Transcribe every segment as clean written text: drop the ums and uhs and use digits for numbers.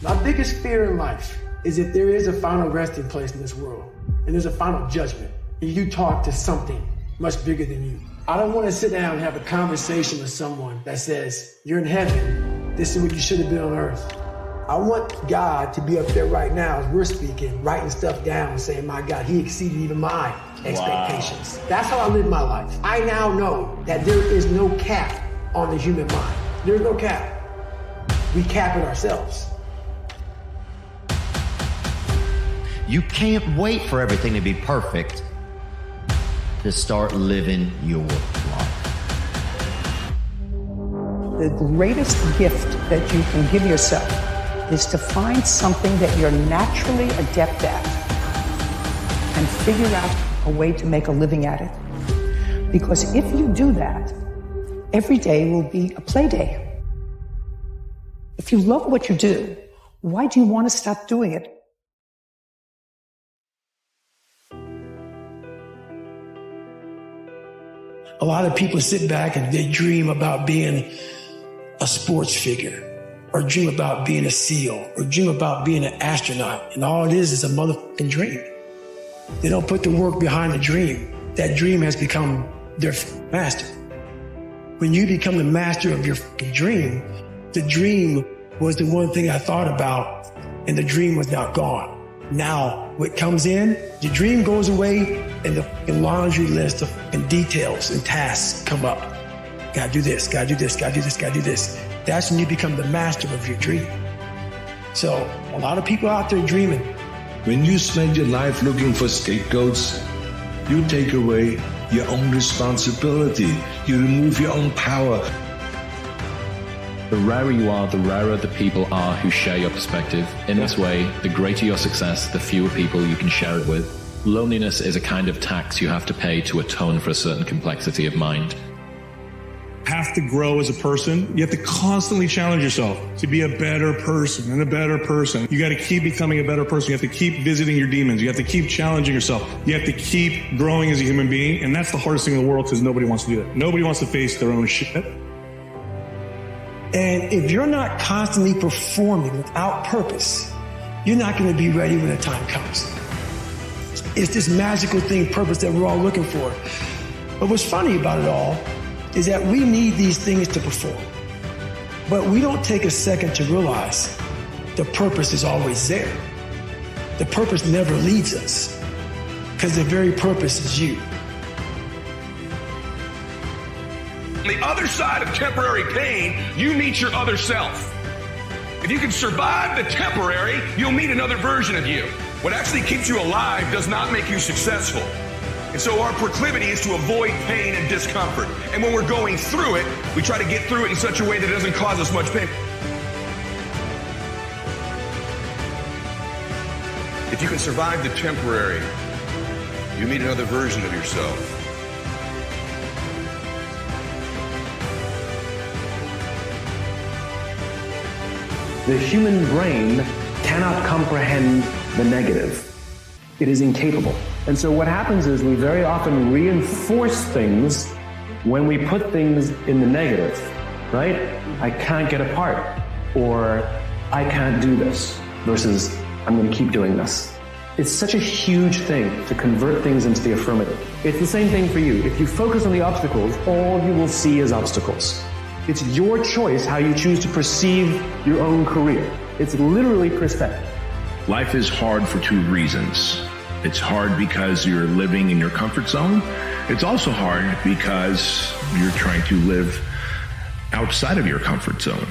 My biggest fear in life is if there is a final resting place in this world and there's a final judgment and you talk to something much bigger than you. I don't want to sit down and have a conversation with someone that says, you're in heaven, this is what you should have been on earth. I want God to be up there right now as we're speaking, writing stuff down and saying, my God, he exceeded even my expectations. Wow. That's how I live my life. I now know that there is no cap on the human mind. There's no cap. We cap it ourselves. You can't wait for everything to be perfect to start living your life. The greatest gift that you can give yourself is to find something that you're naturally adept at and figure out a way to make a living at it. Because if you do that, every day will be a play day. If you love what you do, why do you want to stop doing it? A lot of people sit back and they dream about being a sports figure, or dream about being a SEAL, or dream about being an astronaut. And all it is a motherfucking dream. They don't put the work behind the dream. That dream has become their master. When you become the master of your dream, the dream was the one thing I thought about, and the dream was now gone. Now, what comes in, the dream goes away, and the laundry list of details and tasks come up. Gotta do this, gotta do this, gotta do this, gotta do this. That's when you become the master of your dream. So, a lot of people out there dreaming. When you spend your life looking for scapegoats, you take away your own responsibility. You remove your own power. The rarer you are, the rarer the people are who share your perspective. In this way, the greater your success, the fewer people you can share it with. Loneliness is a kind of tax you have to pay to atone for a certain complexity of mind. Have to grow as a person. You have to constantly challenge yourself to be a better person and a better person. You got to keep becoming a better person. You have to keep visiting your demons. You have to keep challenging yourself. You have to keep growing as a human being. And that's the hardest thing in the world, because nobody wants to do that. Nobody wants to face their own shit. And if you're not constantly performing without purpose, you're not going to be ready when the time comes. It's this magical thing, purpose, that we're all looking for. But what's funny about it all is that we need these things to perform. But we don't take a second to realize the purpose is always there. The purpose never leaves us, because the very purpose is you. On the other side of temporary pain, you meet your other self. If you can survive the temporary, you'll meet another version of you. What actually keeps you alive does not make you successful. And so our proclivity is to avoid pain and discomfort. And when we're going through it, we try to get through it in such a way that doesn't cause us much pain. If you can survive the temporary, you meet another version of yourself. The human brain cannot comprehend the negative. It is incapable. And so what happens is we very often reinforce things when we put things in the negative, right? I can't get apart, or I can't do this, versus I'm going to keep doing this. It's such a huge thing to convert things into the affirmative. It's the same thing for you. If you focus on the obstacles, all you will see is obstacles. It's your choice how you choose to perceive your own career. It's literally perspective. Life is hard for two reasons. It's hard because you're living in your comfort zone. It's also hard because you're trying to live outside of your comfort zone.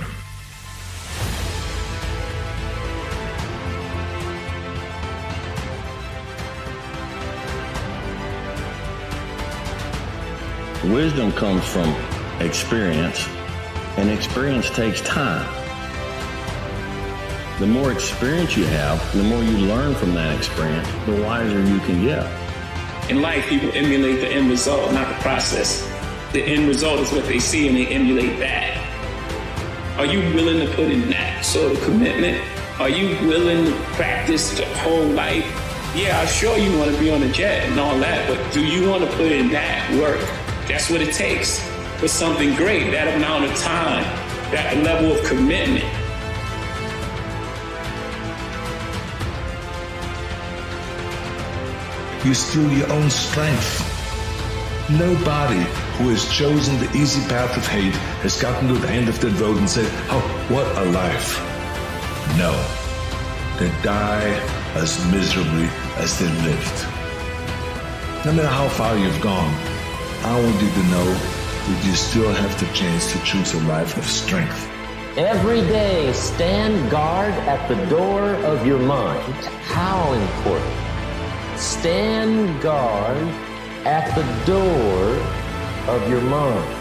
Wisdom comes from experience, and experience takes time. The more experience you have, the more you learn from that experience, the wiser you can get. In life, people emulate the end result, not the process. The end result is what they see, and they emulate that. Are you willing to put in that sort of commitment? Are you willing to practice the whole life? Yeah, I'm sure you want to be on a jet and all that, but do you want to put in that work? That's what it takes for something great, that amount of time, that level of commitment. you steal your own strength. Nobody who has chosen the easy path of hate has gotten to the end of that road and said, oh, what a life. No. They die as miserably as they lived. No matter how far you've gone, I want you to know that you still have the chance to choose a life of strength. Every day, stand guard at the door of your mind. How important. Stand guard at the door of your mind.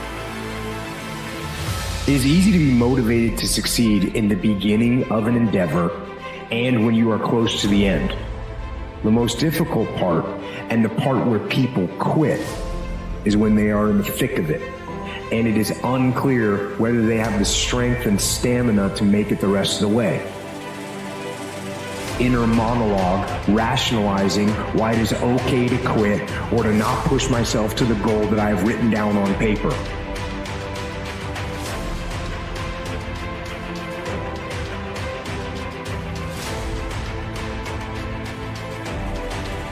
It is easy to be motivated to succeed in the beginning of an endeavor and when you are close to the end. The most difficult part, and the part where people quit, is when they are in the thick of it, and it is unclear whether they have the strength and stamina to make it the rest of the way. Inner monologue, rationalizing why it is okay to quit or to not push myself to the goal that I have written down on paper.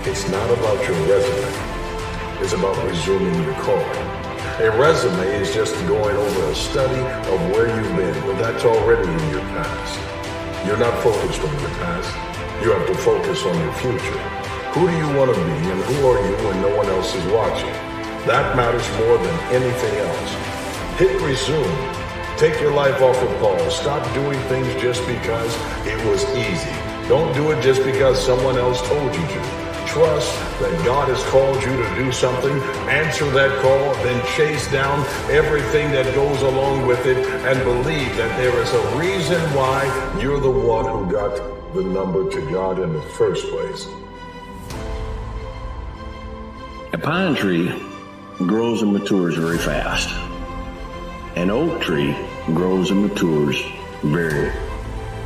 It's not about your resume. It's about resuming your calling. A resume is just going over a study of where you've been, but that's already in your past. You're not focused on your past. You have to focus on your future. Who do you want to be and who are you when no one else is watching? That matters more than anything else. Hit resume. Take your life off of pause. Stop doing things just because it was easy. Don't do it just because someone else told you to. Trust that God has called you to do something, answer that call, then chase down everything that goes along with it, and believe that there is a reason why you're the one who got the number to God in the first place. A pine tree grows and matures very fast. An oak tree grows and matures very,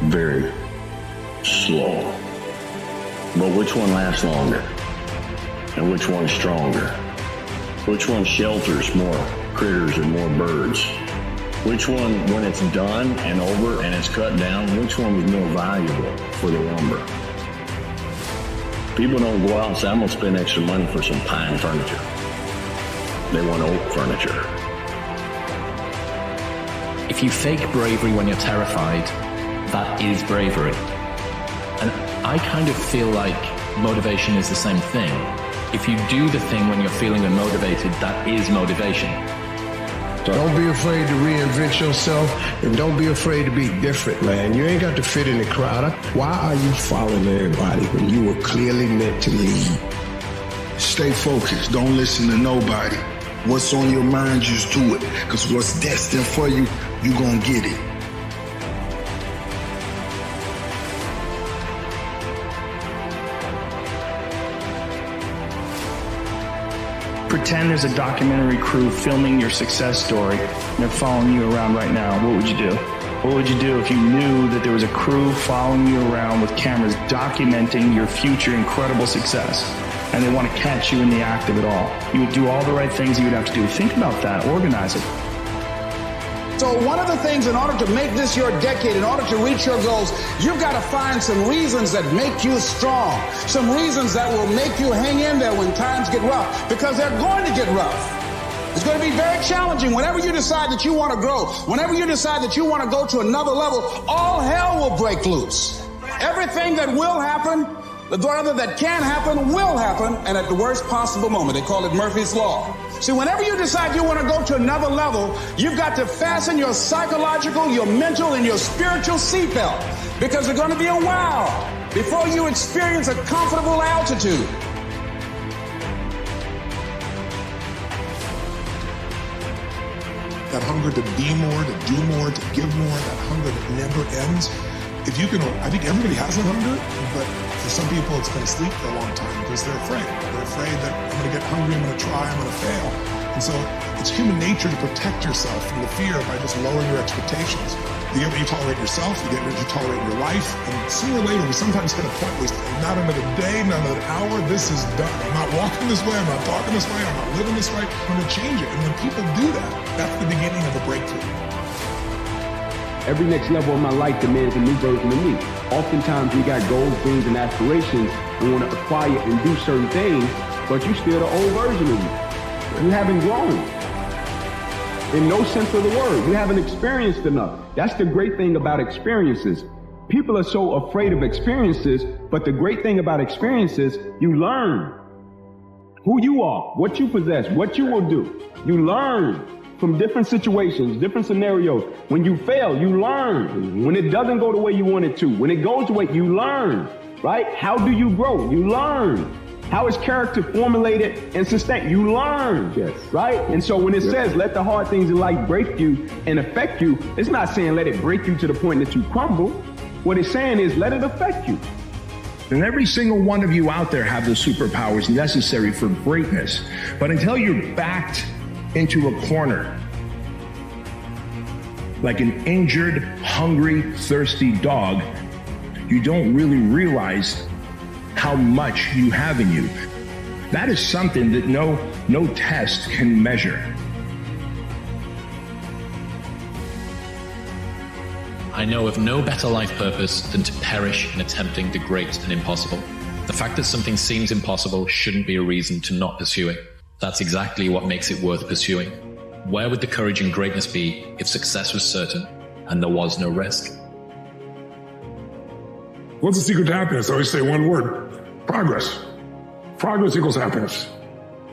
very slow. But which one lasts longer? And which one's stronger? Which one shelters more critters and more birds? Which one, when it's done and over and it's cut down, which one is more valuable for the lumber? People don't go out and say, I'm going to spend extra money for some pine furniture. They want oak furniture. If you fake bravery when you're terrified, that is bravery. And I kind of feel like motivation is the same thing. If you do the thing when you're feeling unmotivated, that is motivation. Don't be afraid to reinvent yourself, and don't be afraid to be different, man. You ain't got to fit in the crowd. Why are you following everybody when you were clearly meant to lead? Stay focused. Don't listen to nobody. What's on your mind, just do it. Because what's destined for you, you're going to get it. Pretend there's a documentary crew filming your success story and they're following you around right now. What would you do? What would you do if you knew that there was a crew following you around with cameras documenting your future incredible success and they want to catch you in the act of it all? You would do all the right things you would have to do. Think about that. Organize it. So one of the things, in order to make this your decade, in order to reach your goals, you've got to find some reasons that make you strong, some reasons that will make you hang in there when times get rough, because they're going to get rough. It's going to be very challenging. Whenever you decide that you want to grow, whenever you decide that you want to go to another level, all hell will break loose. Everything that will happen, rather that can happen, will happen, and at the worst possible moment. They call it Murphy's Law. See, whenever you decide you want to go to another level, you've got to fasten your psychological, your mental, and your spiritual seatbelt, because there's going to be a while before you experience a comfortable altitude. That hunger to be more, to do more, to give more, that hunger that never ends. If you can, I think everybody has that hunger, but for some people it's been asleep for a long time because they're afraid. They're afraid that I'm going to get hungry, I'm going to try, I'm going to fail. And so it's human nature to protect yourself from the fear by just lowering your expectations. You get what you tolerate yourself, you get what you tolerate your life, and sooner or later we sometimes hit a point where we say, not another day, not another hour, this is done. I'm not walking this way, I'm not talking this way, I'm not living this way, I'm going to change it. And when people do that, that's the beginning of a breakthrough. Every next level of my life demands a new version of me. Oftentimes we got goals, dreams, and aspirations and want to acquire and do certain things, but you're still the old version of you. You haven't grown. In no sense of the word. You haven't experienced enough. That's the great thing about experiences. People are so afraid of experiences, but the great thing about experiences, you learn who you are, what you possess, what you will do. You learn from different situations, different scenarios. When you fail, you learn. When it doesn't go the way you want it to, when it goes the way, you learn, right? How do you grow? You learn. How is character formulated and sustained? You learn, right? And so when it says, let the hard things in life break you and affect you, it's not saying let it break you to the point that you crumble. What it's saying is let it affect you. And every single one of you out there have the superpowers necessary for greatness. But until you're backed into a corner, like an injured, hungry, thirsty dog, you don't really realize how much you have in you. That is something that no test can measure. I know of no better life purpose than to perish in attempting the great and impossible. The fact that something seems impossible shouldn't be a reason to not pursue it. That's exactly what makes it worth pursuing. Where would the courage and greatness be if success was certain and there was no risk? What's the secret to happiness? I always say one word: progress. Progress equals happiness.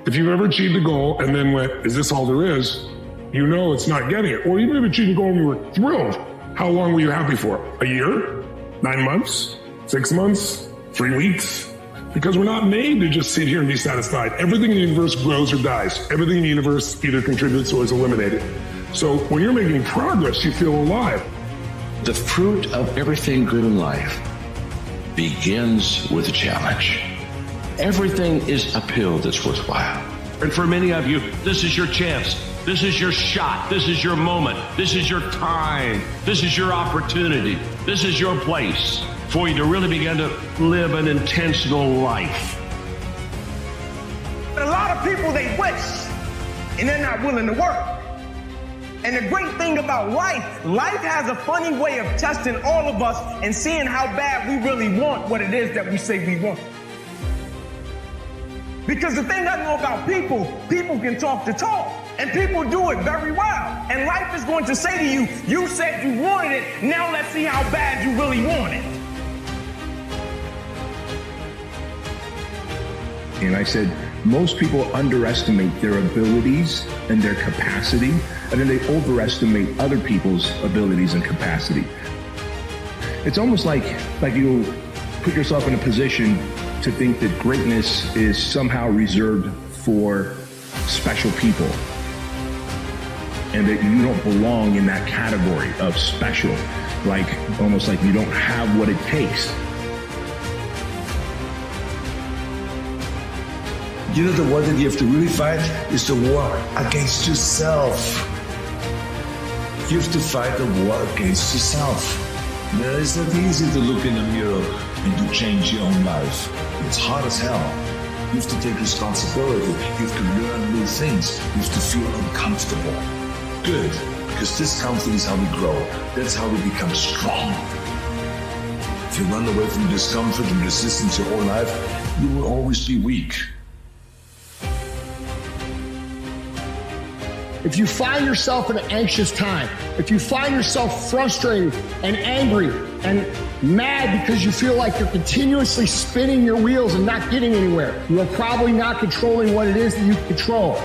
If you've ever achieved a goal and then went, is this all there is? You know it's not getting it. Or even if you achieved a goal and you were thrilled, how long were you happy for? A year? 9 months? 6 months? 3 weeks? Because we're not made to just sit here and be satisfied. Everything in the universe grows or dies. Everything in the universe either contributes or is eliminated. So when you're making progress, you feel alive. The fruit of everything good in life begins with a challenge. Everything is uphill that's worthwhile. And for many of you, this is your chance. This is your shot. This is your moment. This is your time. This is your opportunity. This is your place for you to really begin to live an intentional life. A lot of people, they wish, and they're not willing to work. And the great thing about life has a funny way of testing all of us and seeing how bad we really want what it is that we say we want. Because the thing I know about people can talk the talk, and people do it very well. And life is going to say to you, you said you wanted it, now let's see how bad you really want it. And I said, most people underestimate their abilities and their capacity, and then they overestimate other people's abilities and capacity. It's almost like you put yourself in a position to think that greatness is somehow reserved for special people, and that you don't belong in that category of special, like almost like you don't have what it takes. You know, the war that you have to really fight is the war against yourself. You have to fight the war against yourself. Now, it's not easy to look in the mirror and to change your own life. It's hard as hell. You have to take responsibility. You have to learn new things. You have to feel uncomfortable. Good, because discomfort is how we grow. That's how we become strong. If you run away from discomfort and resistance your whole life, you will always be weak. If you find yourself in an anxious time, if you find yourself frustrated and angry and mad because you feel like you're continuously spinning your wheels and not getting anywhere, you are probably not controlling what it is that you control.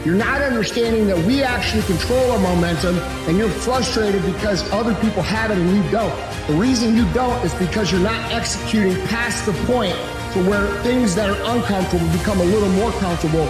You're not understanding that we actually control our momentum, and you're frustrated because other people have it and you don't. The reason you don't is because you're not executing past the point to where things that are uncomfortable become a little more comfortable,